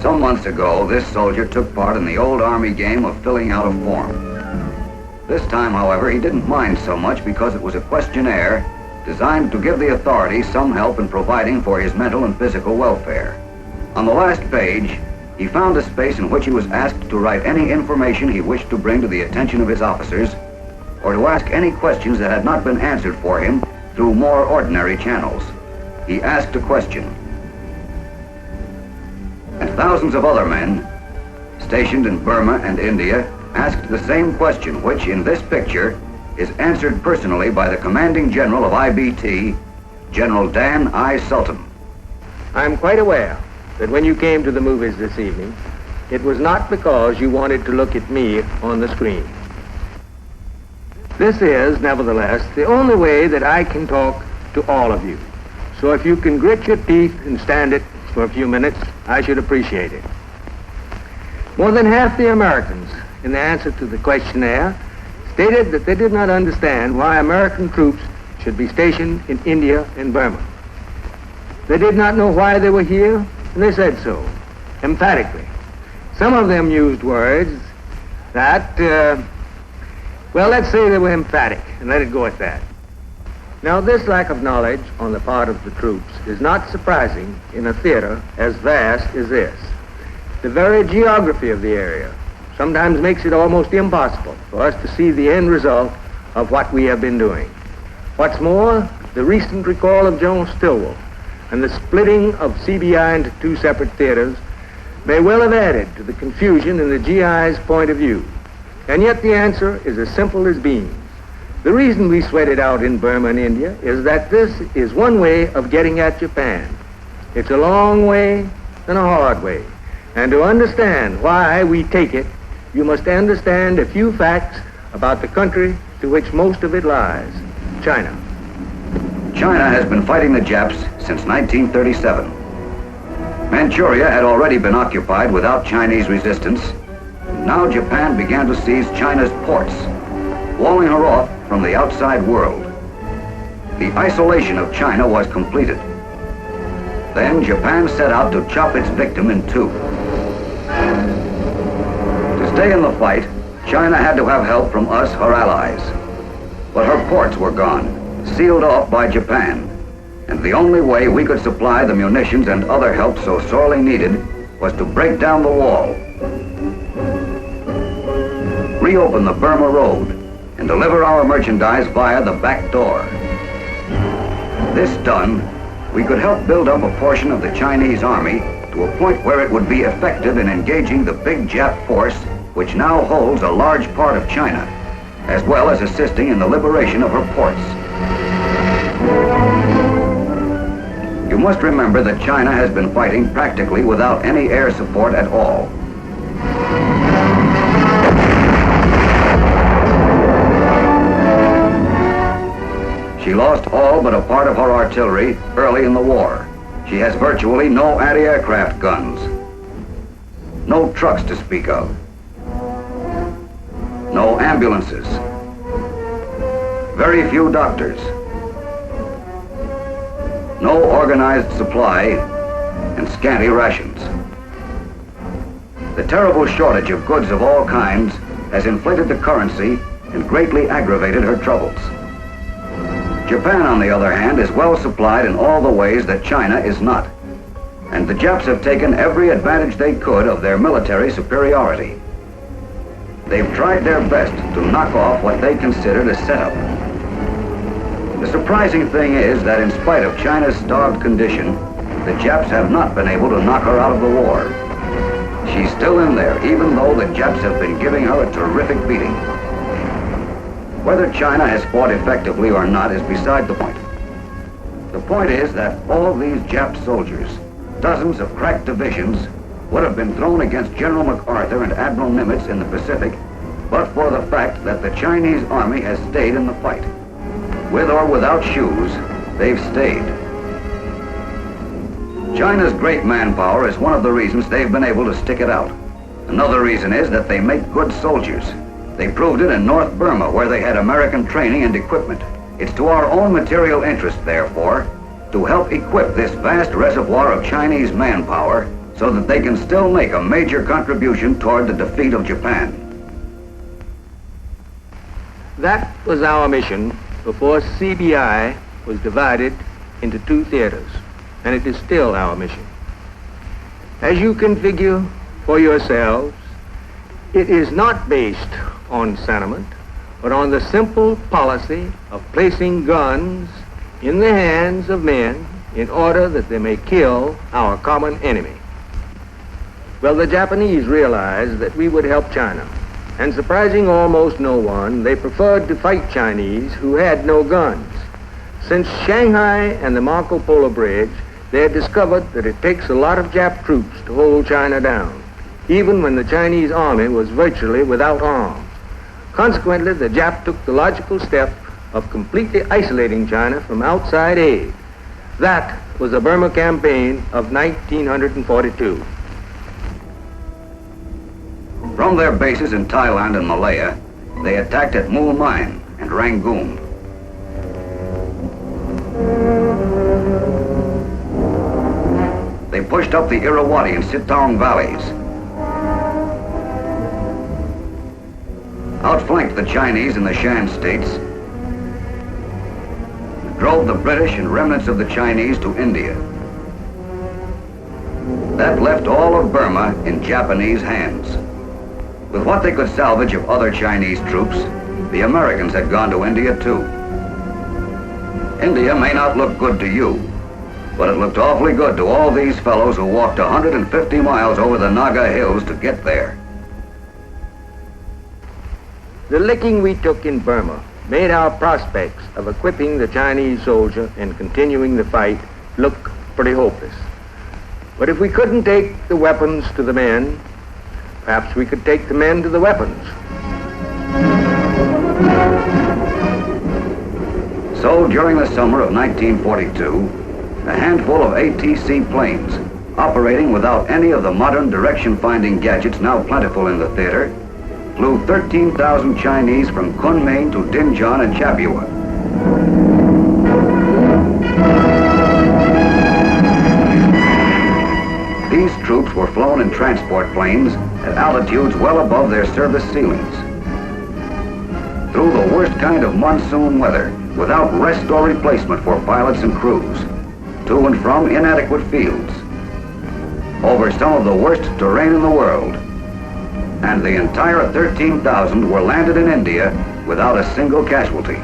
Some months ago, this soldier took part in the old Army game of filling out a form. This time, however, he didn't mind so much because it was a questionnaire designed to give the authorities some help in providing for his mental and physical welfare. On the last page, he found a space in which he was asked to write any information he wished to bring to the attention of his officers, or to ask any questions that had not been answered for him through more ordinary channels. He asked a question. And thousands of other men, stationed in Burma and India, asked the same question, which in this picture is answered personally by the commanding general of IBT, General Dan I. Sultan. I'm quite aware that when you came to the movies this evening, it was not because you wanted to look at me on the screen. This is, nevertheless, the only way that I can talk to all of you. So if you can grit your teeth and stand it for a few minutes, I should appreciate it. More than half the Americans, in the answer to the questionnaire, stated that they did not understand why American troops should be stationed in India and Burma. They did not know why they were here, and they said so, emphatically. Some of them used words that, well, let's say they were emphatic, and let it go at that. Now, this lack of knowledge on the part of the troops is not surprising in a theater as vast as this. The very geography of the area sometimes makes it almost impossible for us to see the end result of what we have been doing. What's more, the recent recall of General Stilwell and the splitting of CBI into two separate theaters may well have added to the confusion in the GI's point of view. And yet the answer is as simple as beans. The reason we sweat it out in Burma and India is that this is one way of getting at Japan. It's a long way and a hard way. And to understand why we take it, you must understand a few facts about the country to which most of it lies, China. China has been fighting the Japs since 1937. Manchuria had already been occupied without Chinese resistance. Now Japan began to seize China's ports, walling her off from the outside world. The isolation of China was completed. Then Japan set out to chop its victim in two. To stay in the fight, China had to have help from us, her allies. But her ports were gone, sealed off by Japan, and the only way we could supply the munitions and other help so sorely needed was to break down the wall, reopen the Burma Road, and deliver our merchandise via the back door. This done, we could help build up a portion of the Chinese army to a point where it would be effective in engaging the big Jap force which now holds a large part of China, as well as assisting in the liberation of her ports. You must remember that China has been fighting practically without any air support at all. She lost all but a part of her artillery early in the war. She has virtually no anti-aircraft guns, no trucks to speak of, no ambulances, very few doctors, no organized supply, and scanty rations. The terrible shortage of goods of all kinds has inflated the currency and greatly aggravated her troubles. Japan, on the other hand, is well supplied in all the ways that China is not, and the Japs have taken every advantage they could of their military superiority. They've tried their best to knock off what they considered a setup. The surprising thing is that in spite of China's starved condition, the Japs have not been able to knock her out of the war. She's still in there, even though the Japs have been giving her a terrific beating. Whether China has fought effectively or not is beside the point. The point is that all these Jap soldiers, dozens of crack divisions, would have been thrown against General MacArthur and Admiral Nimitz in the Pacific, but for the fact that the Chinese army has stayed in the fight. With or without shoes, they've stayed. China's great manpower is one of the reasons they've been able to stick it out. Another reason is that they make good soldiers. They proved it in North Burma, where they had American training and equipment. It's to our own material interest, therefore, to help equip this vast reservoir of Chinese manpower so that they can still make a major contribution toward the defeat of Japan. That was our mission before CBI was divided into two theaters, and it is still our mission. As you can figure for yourselves, it is not based on sentiment, but on the simple policy of placing guns in the hands of men in order that they may kill our common enemy. Well, the Japanese realized that we would help China, and surprising almost no one, they preferred to fight Chinese who had no guns. Since Shanghai and the Marco Polo Bridge, they had discovered that it takes a lot of Jap troops to hold China down, even when the Chinese army was virtually without arms. Consequently, the Jap took the logical step of completely isolating China from outside aid. That was the Burma campaign of 1942. From their bases in Thailand and Malaya, they attacked at Mul Mine and Rangoon. They pushed up the Irrawaddy and Sittong valleys, outflanked the Chinese in the Shan states, drove the British and remnants of the Chinese to India. That left all of Burma in Japanese hands. With what they could salvage of other Chinese troops, the Americans had gone to India too. India may not look good to you, but it looked awfully good to all these fellows who walked 150 miles over the Naga Hills to get there. The licking we took in Burma made our prospects of equipping the Chinese soldier and continuing the fight look pretty hopeless. But if we couldn't take the weapons to the men, perhaps we could take the men to the weapons. So during the summer of 1942, a handful of ATC planes, operating without any of the modern direction-finding gadgets now plentiful in the theater, flew 13,000 Chinese from Kunming to Dinjan and Chapua. These troops were flown in transport planes at altitudes well above their service ceilings. Through the worst kind of monsoon weather, without rest or replacement for pilots and crews, to and from inadequate fields, over some of the worst terrain in the world, and the entire 13,000 were landed in India without a single casualty.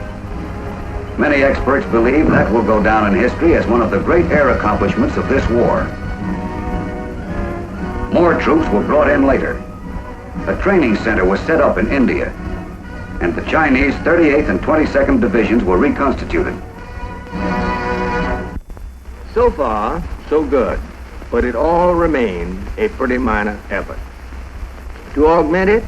Many experts believe that will go down in history as one of the great air accomplishments of this war. More troops were brought in later. A training center was set up in India, and the Chinese 38th and 22nd Divisions were reconstituted. So far, so good, but it all remained a pretty minor effort. To augment it,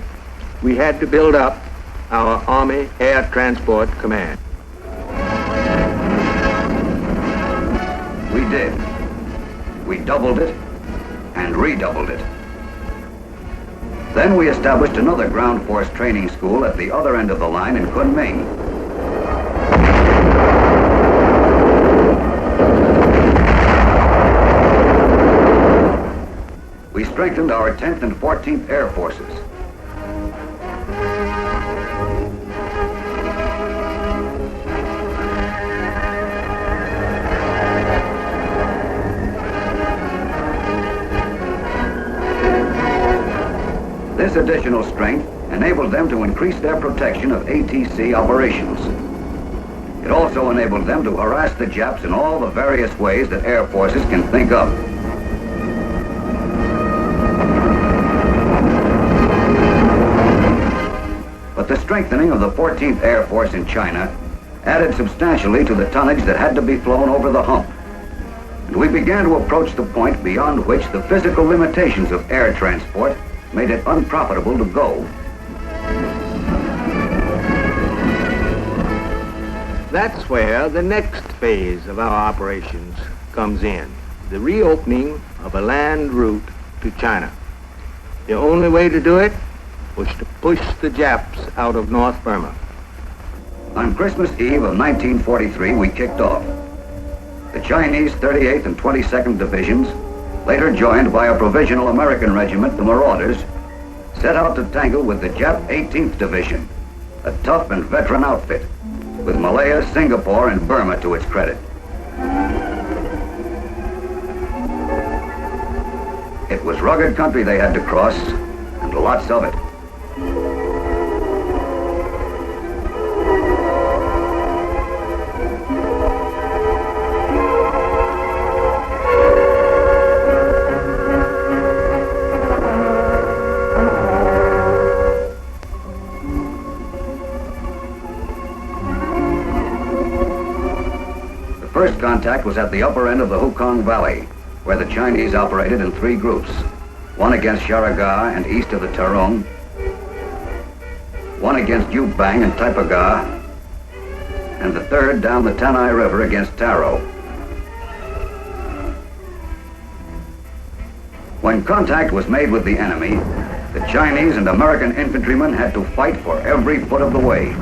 we had to build up our Army Air Transport Command. We did. We doubled it and redoubled it. Then we established another ground force training school at the other end of the line in Kunming. We strengthened our 10th and 14th Air Forces. This additional strength enabled them to increase their protection of ATC operations. It also enabled them to harass the Japs in all the various ways that air forces can think of. But the strengthening of the 14th Air Force in China added substantially to the tonnage that had to be flown over the hump. And we began to approach the point beyond which the physical limitations of air transport made it unprofitable to go. That's where the next phase of our operations comes in, the reopening of a land route to China. The only way to do it was to push the Japs out of North Burma. On Christmas Eve of 1943, we kicked off. The Chinese 38th and 22nd Divisions, later joined by a provisional American regiment, the Marauders, set out to tangle with the Jap 18th Division, a tough and veteran outfit, with Malaya, Singapore, and Burma to its credit. It was rugged country they had to cross, and lots of it. The first contact was at the upper end of the Hukong Valley, where the Chinese operated in 3 groups, one against Sharaga and east of the Tarong, one against Yupbang and Taipaga, and the third down the Tanai River against Taro. When contact was made with the enemy, the Chinese and American infantrymen had to fight for every foot of the way.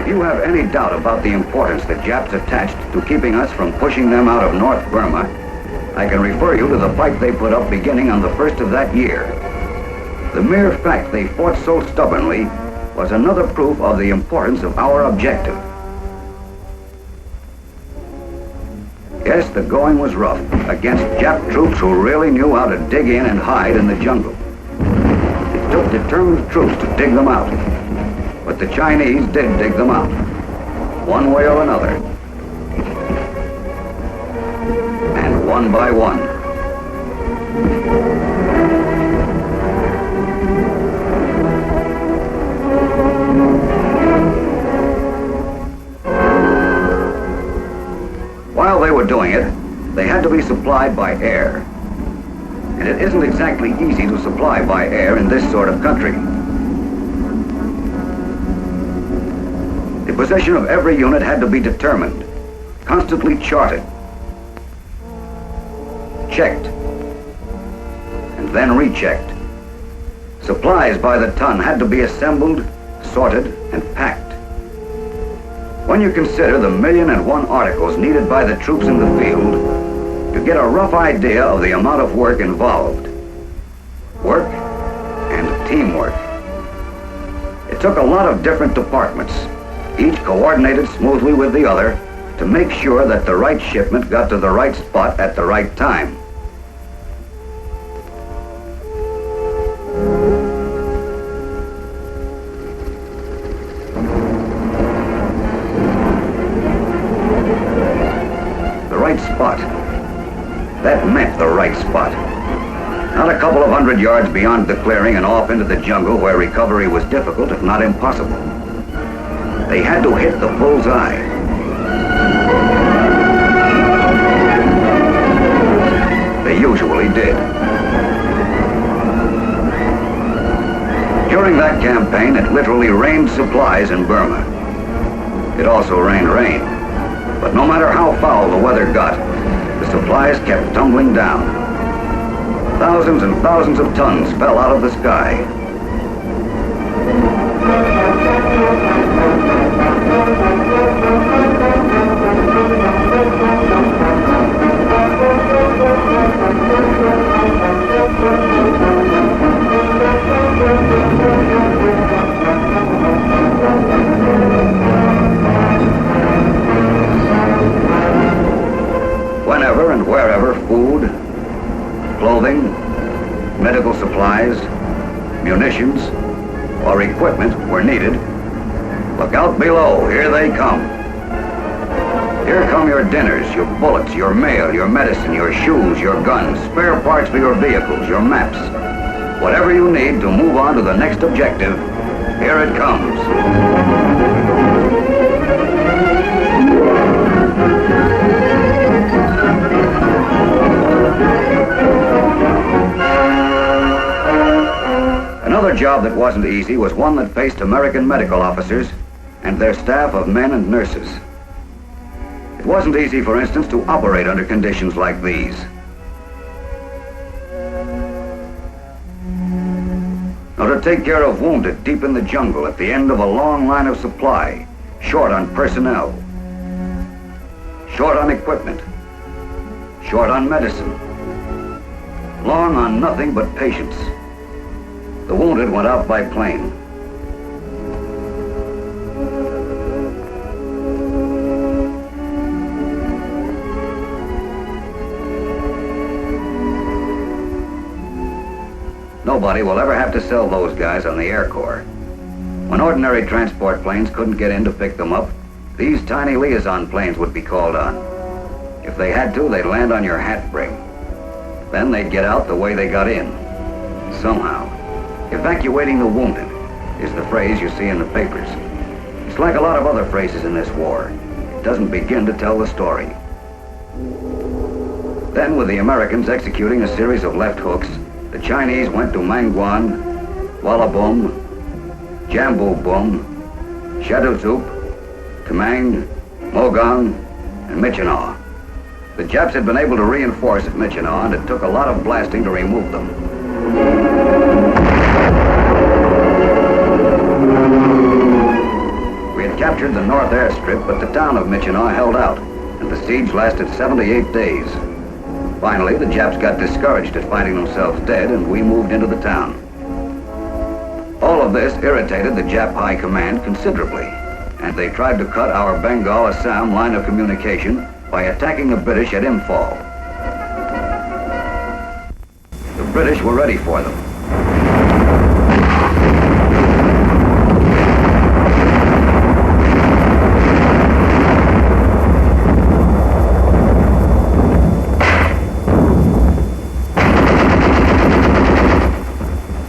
If you have any doubt about the importance the Japs attached to keeping us from pushing them out of North Burma, I can refer you to the fight they put up beginning on the 1st of that year. The mere fact they fought so stubbornly was another proof of the importance of our objective. Yes, the going was rough against Jap troops who really knew how to dig in and hide in the jungle. It took determined troops to dig them out. But the Chinese did dig them out, one way or another. And one by one. While they were doing it, they had to be supplied by air. And it isn't exactly easy to supply by air in this sort of country. The position of every unit had to be determined, constantly charted, checked, and then rechecked. Supplies by the ton had to be assembled, sorted, and packed. When you consider the 1,000,001 articles needed by the troops in the field, you get a rough idea of the amount of work involved. Work and teamwork. It took a lot of different departments, each coordinated smoothly with the other, to make sure that the right shipment got to the right spot at the right time. The right spot. That meant the right spot. Not a couple of 100 yards beyond the clearing and off into the jungle where recovery was difficult, if not impossible. They had to hit the bullseye. They usually did. During that campaign, it literally rained supplies in Burma. It also rained rain. But no matter how foul the weather got, the supplies kept tumbling down. Thousands and thousands of tons fell out of the sky. Whenever and wherever food, clothing, medical supplies, munitions, or equipment were needed, look out below, here they come. Here come your dinners, your bullets, your mail, your medicine, your shoes, your guns, spare parts for your vehicles, your maps. Whatever you need to move on to the next objective, here it comes. job that wasn't easy was one that faced American medical officers and their staff of men and nurses. It wasn't easy, for instance, to operate under conditions like these. Now, to take care of wounded deep in the jungle at the end of a long line of supply, short on personnel, short on equipment, short on medicine, long on nothing but patience. The wounded went out by plane. Nobody will ever have to sell those guys on the Air Corps. When ordinary transport planes couldn't get in to pick them up, these tiny liaison planes would be called on. If they had to, they'd land on your hat brig. Then they'd get out the way they got in, somehow. Evacuating the wounded is the phrase you see in the papers. It's like a lot of other phrases in this war. It doesn't begin to tell the story. Then, with the Americans executing a series of left hooks, the Chinese went to Mangwan, Wallabum, Jambu-Bum, Shadutsup, Kamang, Mogang, and Michinaw. The Japs had been able to reinforce at Michinaw, and it took a lot of blasting to remove them. We had captured the North Airstrip, but the town of Michinaw held out, and the siege lasted 78 days. Finally, the Japs got discouraged at finding themselves dead, and we moved into the town. All of this irritated the Jap High Command considerably, and they tried to cut our Bengal-Assam line of communication by attacking the British at Imphal. The British were ready for them.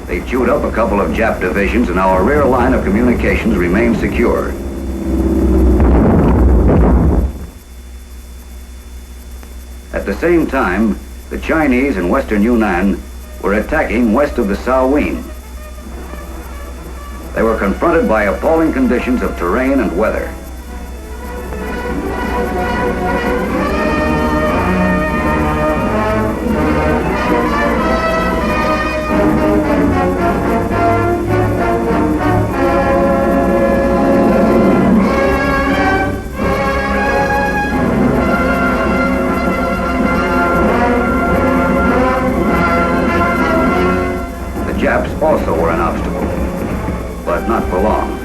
They chewed up a couple of Jap divisions, and our rear line of communications remained secure. At the same time, the Chinese in western Yunnan were attacking west of the Salween. They were confronted by appalling conditions of terrain and weather. Japs also were an obstacle, but not for long.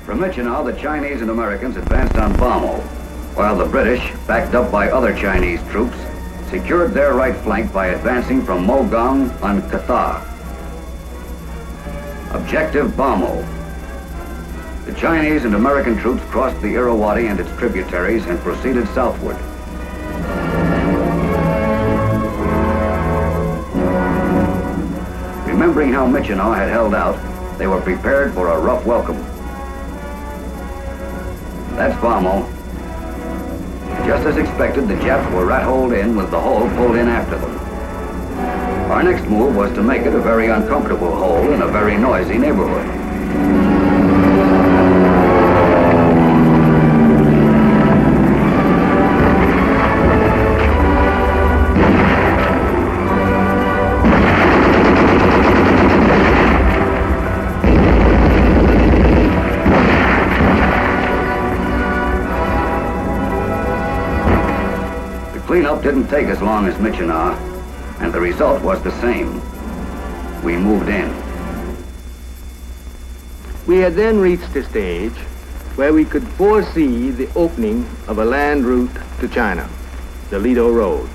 From Michinaw, the Chinese and Americans advanced on Bamo, while the British, backed up by other Chinese troops, secured their right flank by advancing from Mogang on Katha. Objective Bamo. The Chinese and American troops crossed the Irrawaddy and its tributaries and proceeded southward. Remembering how Michinaw had held out, they were prepared for a rough welcome. That's Bamo. Just as expected, the Japs were rat-holed in with the hole pulled in after them. Our next move was to make it a very uncomfortable hole in a very noisy neighborhood. Cleanup didn't take as long as Michinaw, and the result was the same. We moved in. We had then reached a stage where we could foresee the opening of a land route to China, the Lido Road.